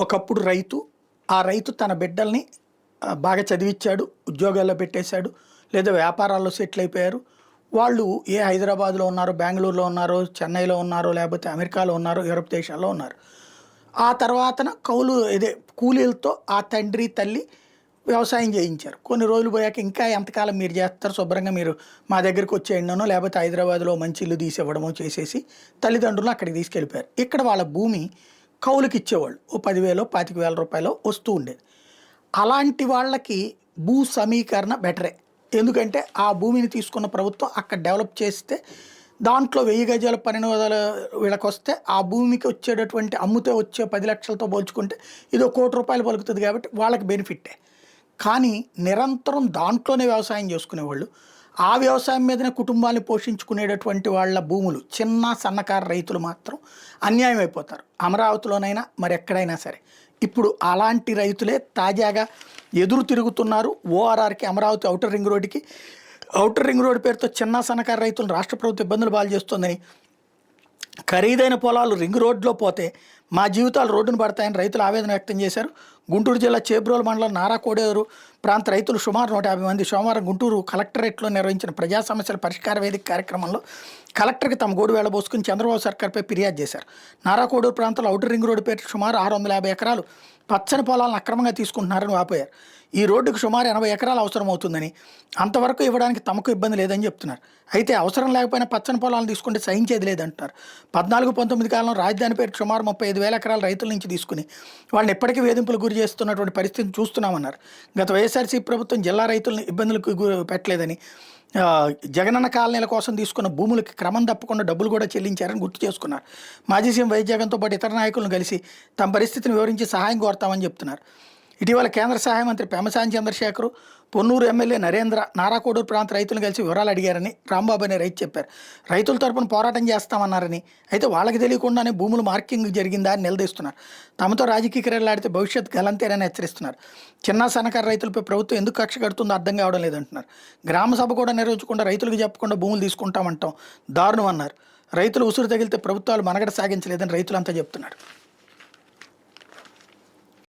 ఒకప్పుడు రైతు, ఆ రైతు తన బిడ్డల్ని బాగా చదివిచ్చాడు, ఉద్యోగాల్లో పెట్టేశాడు, లేదా వ్యాపారాల్లో సెటిల్ అయిపోయారు. వాళ్ళు ఏ హైదరాబాద్‌లో ఉన్నారో, బెంగుళూరులో ఉన్నారో, చెన్నైలో ఉన్నారో, లేకపోతే అమెరికాలో ఉన్నారో, యూరప్ దేశాల్లో ఉన్నారు. ఆ తర్వాతన కౌలు ఇదే కూలీలతో ఆ తండ్రి, తల్లి వ్యవసాయం చేయించారు. కొన్ని రోజులు పోయాక ఇంకా ఎంతకాలం మీరు చేస్తారు, శుభ్రంగా మీరు మా దగ్గరికి వచ్చేయండనో, లేకపోతే హైదరాబాద్‌లో మంచి ఇల్లు తీసి ఇవ్వడమో చేసేసి తల్లిదండ్రులను అక్కడికి తీసుకెళ్ళిపోయారు. ఇక్కడ వాళ్ళ భూమి కౌలుకిచ్చేవాళ్ళు. ఓ 10,000 రూ. 25,000 వస్తూ ఉండేది. అలాంటి వాళ్ళకి భూ సమీకరణ బెటరే. ఎందుకంటే ఆ భూమిని తీసుకున్న ప్రభుత్వం అక్కడ డెవలప్ చేస్తే దాంట్లో 1000 గజాల 12,000 వీళ్ళకొస్తే ఆ భూమికి వచ్చేటటువంటి అమ్మితే వచ్చే 10,00,000తో పోల్చుకుంటే ఇదో ₹1,00,00,000 పలుకుతుంది కాబట్టి వాళ్ళకి బెనిఫిట్టే. కానీ నిరంతరం దాంట్లోనే వ్యవసాయం చేసుకునేవాళ్ళు, ఆ వ్యవసాయం మీదనే కుటుంబాన్ని పోషించుకునేటటువంటి వాళ్ళ భూములు చిన్న సన్నకారు రైతులు మాత్రం అన్యాయం అయిపోతారు. అమరావతిలోనైనా మరెక్కడైనా సరే. ఇప్పుడు అలాంటి రైతులే తాజాగా ఎదురు తిరుగుతున్నారు. ఓఆర్ఆర్‌కి, అమరావతి ఔటర్ రింగ్ రోడ్డుకి. ఔటర్ రింగ్ రోడ్డు పేరుతో చిన్న సన్నకారు రైతులను రాష్ట్ర ప్రభుత్వం ఇబ్బందులు పాలు చేస్తోందని, ఖరీదైన పొలాలు రింగ్ రోడ్లో పోతే మా జీవితాలు రోడ్డును పడతాయని రైతులు ఆవేదన వ్యక్తం చేశారు. గుంటూరు జిల్లా చేబ్రోలు మండలం నారాకోడేరు ప్రాంత రైతులు సుమారు 150 మంది సోమవారం గుంటూరు కలెక్టరేట్లో నిర్వహించిన ప్రజా సమస్యల పరిష్కార వేదిక కార్యక్రమంలో కలెక్టర్కి తమ గోడు వేళబోసుకుని చంద్రబాబు సర్కార్పై ఫిర్యాదు చేశారు. నారాకోడూరు ప్రాంతంలో ఔటర్ రింగ్ రోడ్డు పేరు సుమారు 650 ఎకరాలు పచ్చని పొలాలను అక్రమంగా తీసుకుంటున్నారని వాపోయారు. ఈ రోడ్డుకు సుమారు 80 ఎకరాలు అవసరం అవుతుందని, అంతవరకు ఇవ్వడానికి తమకు ఇబ్బంది లేదని చెప్తున్నారు. అయితే అవసరం లేకపోయినా పచ్చని పొలాలను తీసుకుంటే సహించేది లేదంటున్నారు. 14-19 కాలంలో రాజధాని పేరు సుమారు 35,000 ఎకరాల రైతుల నుంచి తీసుకుని వాళ్ళని ఎప్పటికీ వేధింపులకు గురి చేస్తున్నటువంటి పరిస్థితిని చూస్తున్నామన్నారు. గత వైఎస్ఆర్సీ ప్రభుత్వం జిల్లా రైతులను ఇబ్బందులకు పెట్టలేదని, జగనన్న కాలనీల కోసం తీసుకున్న భూములకి క్రమం తప్పకుండా డబ్బులు కూడా చెల్లించారని గుర్తు చేసుకున్నారు. మాజీ సీఎం వైఎస్ జగన్తో పాటు ఇతర నాయకులను కలిసి తమ పరిస్థితిని వివరించి సహాయం కోరతామని చెప్తున్నారు. ఇటీవల కేంద్ర సహాయ మంత్రి పెమ్మసాని చంద్రశేఖర్, పొన్నూరు ఎమ్మెల్యే నరేంద్ర నారాకోడూరు ప్రాంత రైతులను కలిసి వివరాలు అడిగారని రాంబాబు అనే రైతు చెప్పారు. రైతుల తరపున పోరాటం చేస్తామన్నారని, అయితే వాళ్ళకి తెలియకుండానే భూములు మార్కింగ్ జరిగిందా అని నిలదీస్తున్నారు. తమతో రాజకీయ క్రీడలాడితే భవిష్యత్ గలంతేనని హెచ్చరిస్తున్నారు. చిన్న సన్నకారు రైతులపై ప్రభుత్వం ఎందుకు కక్ష కడుతుందో అర్థం కావడం లేదంటున్నారు. గ్రామ సభ కూడా నిర్వహించకుండా రైతులకు చెప్పకుండా భూములు తీసుకుంటామంటాం దారుణం అన్నారు. రైతులు ఉసురు తగిలితే ప్రభుత్వాలు మనగడ సాగించలేదని రైతులంతా చెప్తున్నారు.